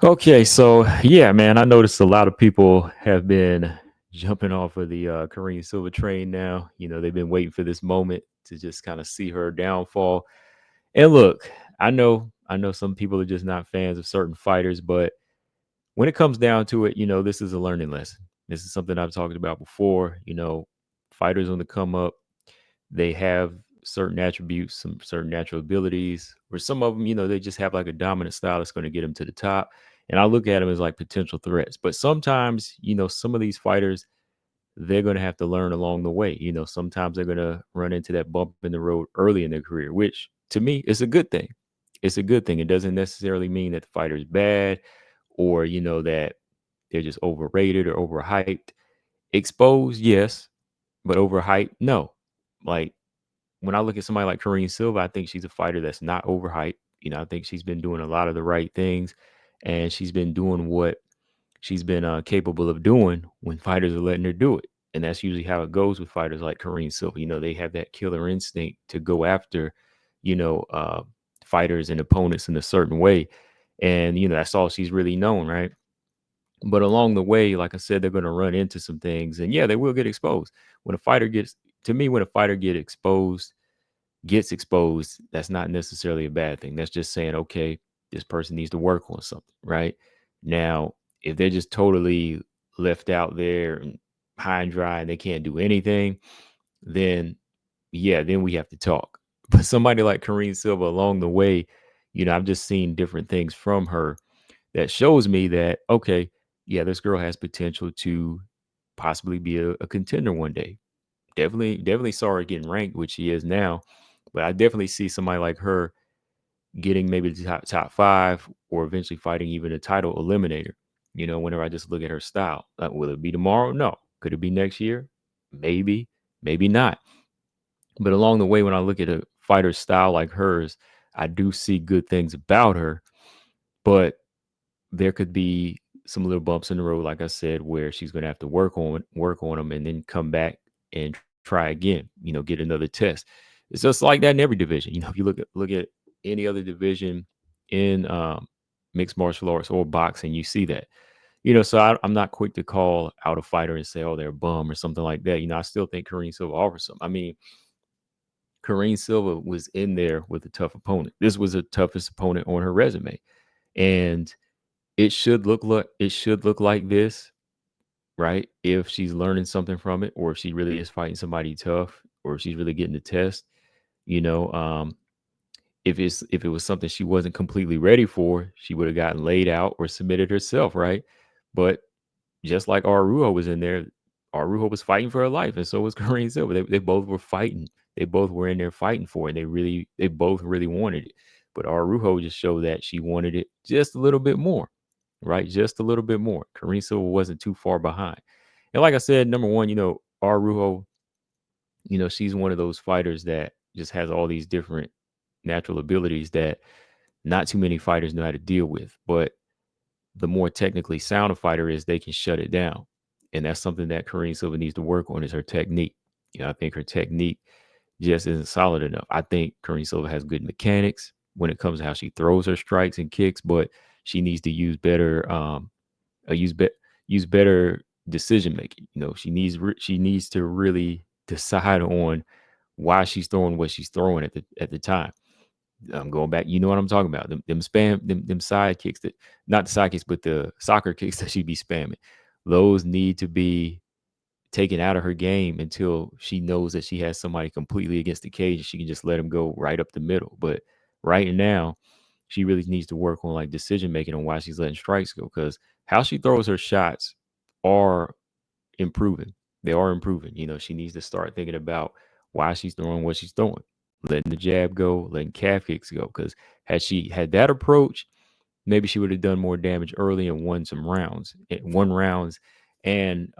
Okay, so yeah, man, I noticed a lot of people have been jumping off of the Karine Silva train now. They've been waiting for this moment to just kind of see her downfall. And look, I know some people are just not fans of certain fighters, but when it comes down to it, this is a learning lesson. This is something I've talked about before. Fighters on the come up, they have certain attributes, some certain natural abilities, where some of them, they just have like a dominant style that's going to get them to the top. And I look at them as like potential threats. But sometimes, some of these fighters, they're going to have to learn along the way. Sometimes they're going to run into that bump in the road early in their career, which to me is a good thing. It's a good thing. It doesn't necessarily mean that the fighter is bad or, that they're just overrated or overhyped. Exposed, yes, but overhyped, no. Like when I look at somebody like Karine Silva, I think she's a fighter that's not overhyped. I think she's been doing a lot of the right things, and she's been doing what she's been capable of doing when fighters are letting her do it. And that's usually how it goes with fighters like Karine Silva. They have that killer instinct to go after, you know, uh, fighters and opponents in a certain way. And, that's all she's really known, right? But along the way, like I said, they're going to run into some things. And yeah, they will get exposed. When a fighter gets, to me, when a fighter gets exposed, that's not necessarily a bad thing. That's just saying, okay, this person needs to work on something, right? Now, if they're just totally left out there and high and dry and they can't do anything, then yeah, then we have to talk. But somebody like Karine Silva along the way, I've just seen different things from her that shows me that, okay, yeah, this girl has potential to possibly be a contender one day. Definitely saw her getting ranked, which she is now. But I definitely see somebody like her getting maybe the top five or eventually fighting even a title eliminator. Whenever I just look at her style, will it be tomorrow? No. Could it be next year? Maybe, maybe not. But along the way, when I look at a fighter's style like hers, I do see good things about her. But there could be some little bumps in the road, like I said, where she's going to have to work on them, and then come back and try again. Get another test. It's just like that in every division. If you look at any other division in mixed martial arts or boxing, you see that. So I'm not quick to call out a fighter and say, "Oh, they're a bum" or something like that. I still think Karine Silva offers some. I mean, Karine Silva was in there with a tough opponent. This was the toughest opponent on her resume, and it should look like this, right? If she's learning something from it, or if she really is fighting somebody tough, or if she's really getting the test, you know, if it was something she wasn't completely ready for, she would have gotten laid out or submitted herself, right? But just like Arujo was in there, Arujo was fighting for her life, and so was Karine Silva. They both were fighting. They both were in there fighting for it. And they both really wanted it. But Arujo just showed that she wanted it just a little bit more, right? Just a little bit more. Karine Silva wasn't too far behind. And like I said, number one, Arujo, she's one of those fighters that just has all these different natural abilities that not too many fighters know how to deal with. But the more technically sound a fighter is, they can shut it down. And that's something that Karine Silva needs to work on, is her technique. I think her technique just isn't solid enough. I think Karine Silva has good mechanics when it comes to how she throws her strikes and kicks, but she needs to use better uh, use be- use better decision making. She needs to really decide on why she's throwing what she's throwing at the time. I'm going back. You know what I'm talking about? Them side kicks, that not the side kicks, but the soccer kicks that she be spamming. Those need to be taken out of her game until she knows that she has somebody completely against the cage and she can just let him go right up the middle. But right now, she really needs to work on like decision making on why she's letting strikes go, because how she throws her shots are improving. They are improving. She needs to start thinking about why she's throwing what she's throwing, letting the jab go, letting calf kicks go. Because had she had that approach, maybe she would have done more damage early and won some rounds, won rounds, and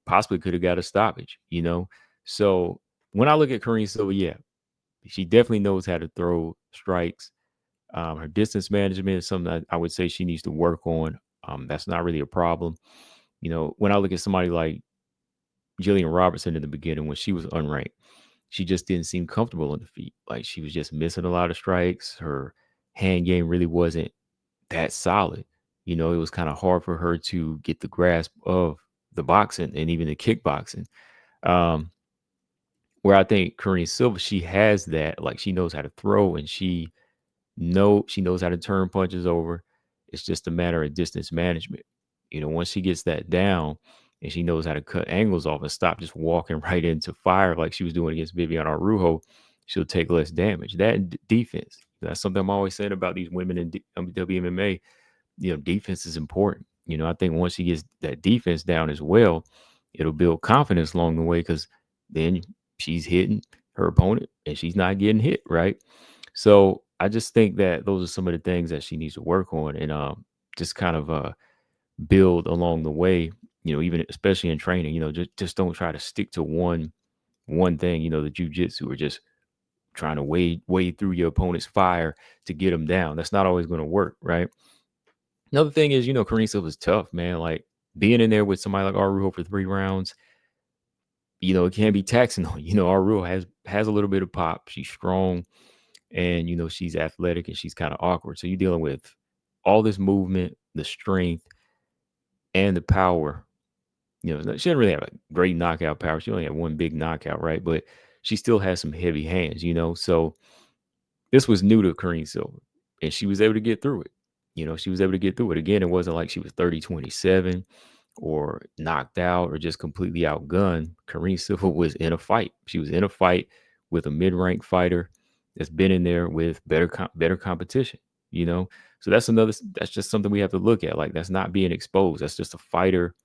possibly could have got a stoppage. So when I look at Karine Silva, yeah, she definitely knows how to throw strikes. Her distance management is something that I would say she needs to work on. That's not really a problem. When I look at somebody like Jillian Robertson in the beginning, when she was unranked, she just didn't seem comfortable on the feet. Like she was just missing a lot of strikes. Her hand game really wasn't that solid. It was kind of hard for her to get the grasp of the boxing and even the kickboxing. Um, where I think Karine Silva, she has that, like she knows how to throw and she knows how to turn punches over. It's just a matter of distance management. Once she gets that down and she knows how to cut angles off and stop just walking right into fire like she was doing against Viviane Araujo, she'll take less damage. That and defense. That's something I'm always saying about these women in WMMA. Defense is important. I think once she gets that defense down as well, it'll build confidence along the way because then she's hitting her opponent and she's not getting hit, right? So I just think that those are some of the things that she needs to work on and just kind of build along the way. Even especially in training, just don't try to stick to one thing. The jujitsu or just trying to wade through your opponent's fire to get them down. That's not always going to work, right? Another thing is, Karine Silva's tough, man. Like being in there with somebody like Araujo for 3 rounds, it can be taxing on. Araujo has a little bit of pop. She's strong and she's athletic and she's kind of awkward. So you're dealing with all this movement, the strength, and the power. She doesn't really have a great knockout power. She only had one big knockout, right? But she still has some heavy hands. So this was new to Karine Silva, and she was able to get through it. She was able to get through it. Again, it wasn't like she was 30-27 or knocked out or just completely outgunned. Karine Silva was in a fight. She was in a fight with a mid-ranked fighter that's been in there with better competition, you know? So that's just something we have to look at. Like that's not being exposed. That's just a fighter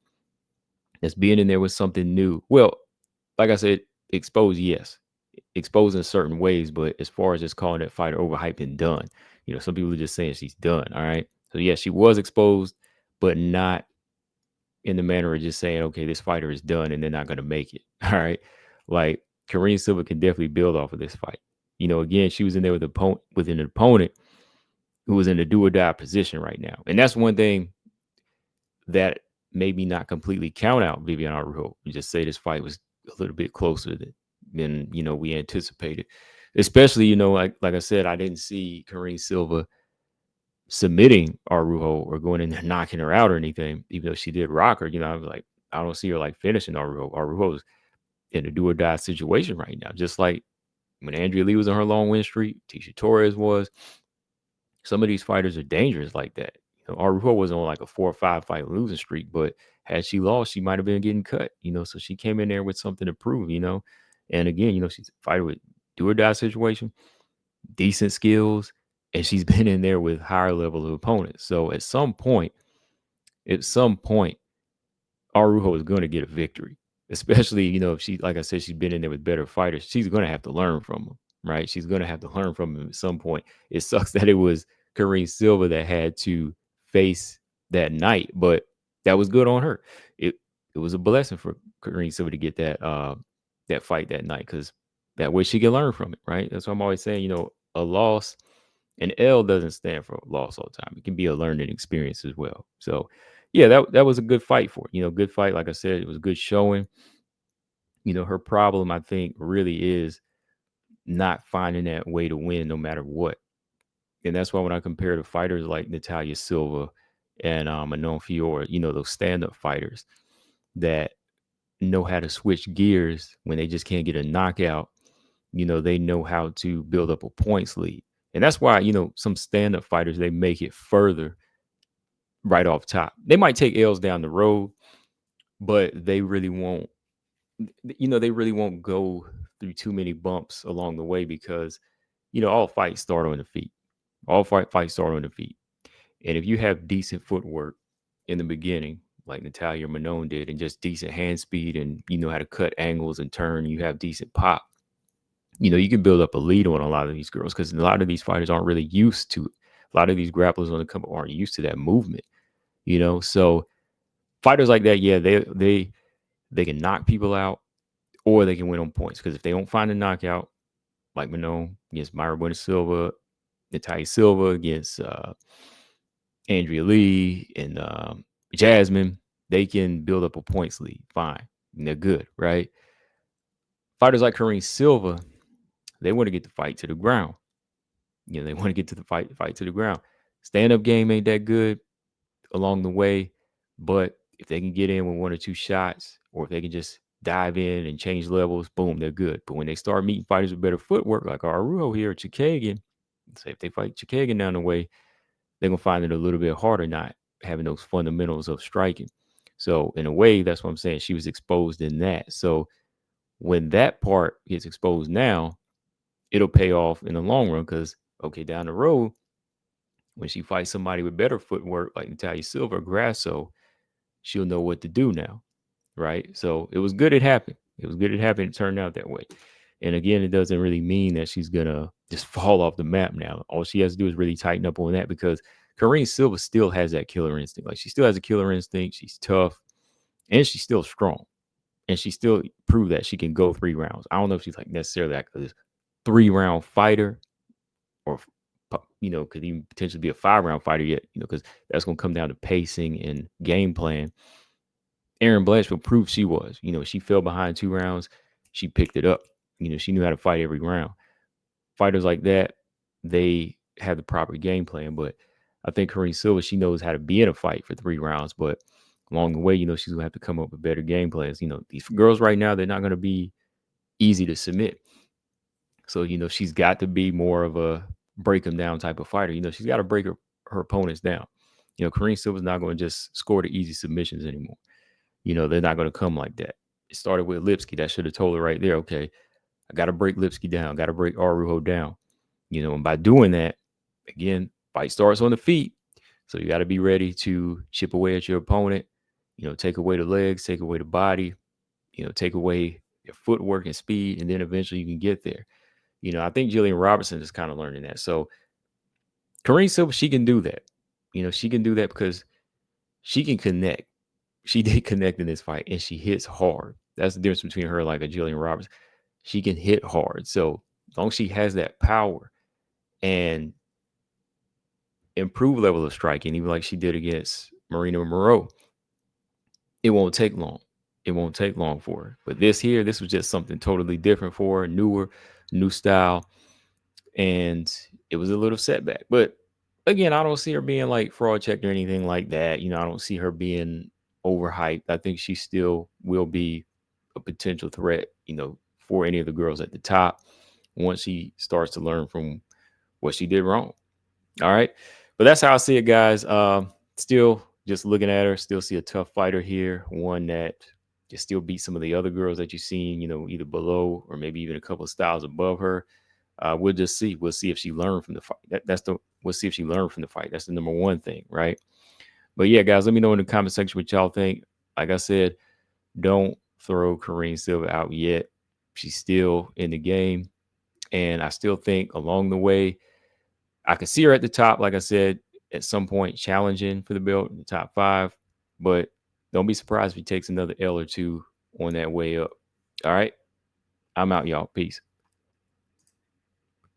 that's being in there with something new. Well, like I said, exposed, yes. Exposed in certain ways, but as far as just calling that fighter overhyped and done, some people are just saying she's done. All right. So yeah, she was exposed, but not in the manner of just saying, okay, this fighter is done and they're not going to make it. All right. Like Karine Silva can definitely build off of this fight. Again, she was in there with an opponent who was in a do or die position right now. And that's one thing that maybe not completely count out Viviane Araujo. You just say this fight was a little bit closer than we anticipated. Especially, like I said, I didn't see Karine Silva submitting Araujo or going in there knocking her out or anything, even though she did rock her. I was like, I don't see her like finishing Araujo. Araujo's in a do or die situation right now, just like when Andrea Lee was on her long win streak, Tisha Torres was. Some of these fighters are dangerous like that. Araujo was on like a 4 or 5 fight losing streak, but had she lost, she might have been getting cut. So she came in there with something to prove. And again, she's a fighter with do or die situation, decent skills, and she's been in there with higher level of opponents. So at some point, Araujo is going to get a victory, especially, if she, like I said, she's been in there with better fighters. She's going to have to learn from them, right? She's going to have to learn from them at some point. It sucks that it was Karine Silva that had to face that night, but that was good on her. It was a blessing for Karine Silva to get that fight that night because that way she can learn from it, right? That's what I'm always saying. A loss, an L doesn't stand for loss all the time. It can be a learning experience as well. So yeah, that was a good fight for her. Good fight. Like I said, it was a good showing. Her problem, I think, really is not finding that way to win no matter what. And that's why when I compare to fighters like Natalia Silva and Manon Fiore, those stand-up fighters that know how to switch gears when they just can't get a knockout, they know how to build up a points lead. And that's why, some stand-up fighters, they make it further right off top. They might take L's down the road, but they really won't, they really won't go through too many bumps along the way because, all fights start on the feet. All fights start on the feet. And if you have decent footwork in the beginning, like Natalia Manon did, and just decent hand speed and you know how to cut angles and turn, you have decent pop, you can build up a lead on a lot of these girls because a lot of these fighters aren't really used to it. A lot of these grapplers on the come aren't used to that movement, So fighters like that, yeah, they can knock people out or they can win on points. Because if they don't find a knockout, like Manon against Myra Bueno Silva, Natalia Silva against Andrea Lee and Jasmine, they can build up a points lead. Fine. And they're good, right? Fighters like Karine Silva, they want to get the fight to the ground. They want to get to the fight to the ground. Stand-up game ain't that good along the way, but if they can get in with one or two shots, or if they can just dive in and change levels, boom, they're good. But when they start meeting fighters with better footwork, like Arujo here at Chikagan, say if they fight Chikagan down the way, they're gonna find it a little bit harder not having those fundamentals of striking. So in a way, that's what I'm saying. She was exposed in that. So when that part gets exposed now, it'll pay off in the long run because okay, down the road, when she fights somebody with better footwork like Natalia Silva or Grasso, she'll know what to do now, right? So it was good it happened. It was good it happened. It turned out that way. And again, it doesn't really mean that she's gonna just fall off the map now. All she has to do is really tighten up on that because Karine Silva still has that killer instinct. Like she still has a killer instinct. She's tough and she's still strong. And she still proved that she can go 3 rounds. I don't know if she's like necessarily like a 3 round fighter or could even potentially be a 5 round fighter yet, because that's gonna come down to pacing and game plan. Erin Blanchfield proved she was. She fell behind 2 rounds. She picked it up. She knew how to fight every round. Fighters like that, they have the proper game plan. But I think Karine Silva, she knows how to be in a fight for 3 rounds. But along the way, she's going to have to come up with better game plans. These girls right now, they're not going to be easy to submit. So, she's got to be more of a break them down type of fighter. She's got to break her opponents down. Karine Silva's not going to just score the easy submissions anymore. They're not going to come like that. It started with Lipsky. That should have told her right there, okay, I got to break Lipsky down. Got to break Arujo down. And by doing that, again, fight starts on the feet. So you got to be ready to chip away at your opponent, take away the legs, take away the body, take away your footwork and speed, and then eventually you can get there. I think Jillian Robertson is kind of learning that. So Karine Silva, she can do that. She can do that because she can connect. She did connect in this fight, and she hits hard. That's the difference between her like a Jillian Roberts. She can hit hard. So as long as she has that power and improved level of striking, even like she did against Marina Moreau, it won't take long. It won't take long for her. But this was just something totally different for her, newer, new style, and it was a little setback. But again, I don't see her being like fraud checked or anything like that. I don't see her being overhyped. I think she still will be a potential threat, for any of the girls at the top once she starts to learn from what she did wrong. All right. But that's how I see it, guys. Still just looking at her, still see a tough fighter here, one that can still beat some of the other girls that you've seen, either below or maybe even a couple of styles above her. We'll just see. We'll see if she learned from the fight. We'll see if she learned from the fight. That's the number one thing, right? But yeah, guys, let me know in the comment section what y'all think. Like I said, don't throw Karine Silva out yet. She's still in the game. And I still think along the way, I could see her at the top, like I said, at some point challenging for the belt in the top 5. But don't be surprised if he takes another L or two on that way up. All right. I'm out, y'all. Peace.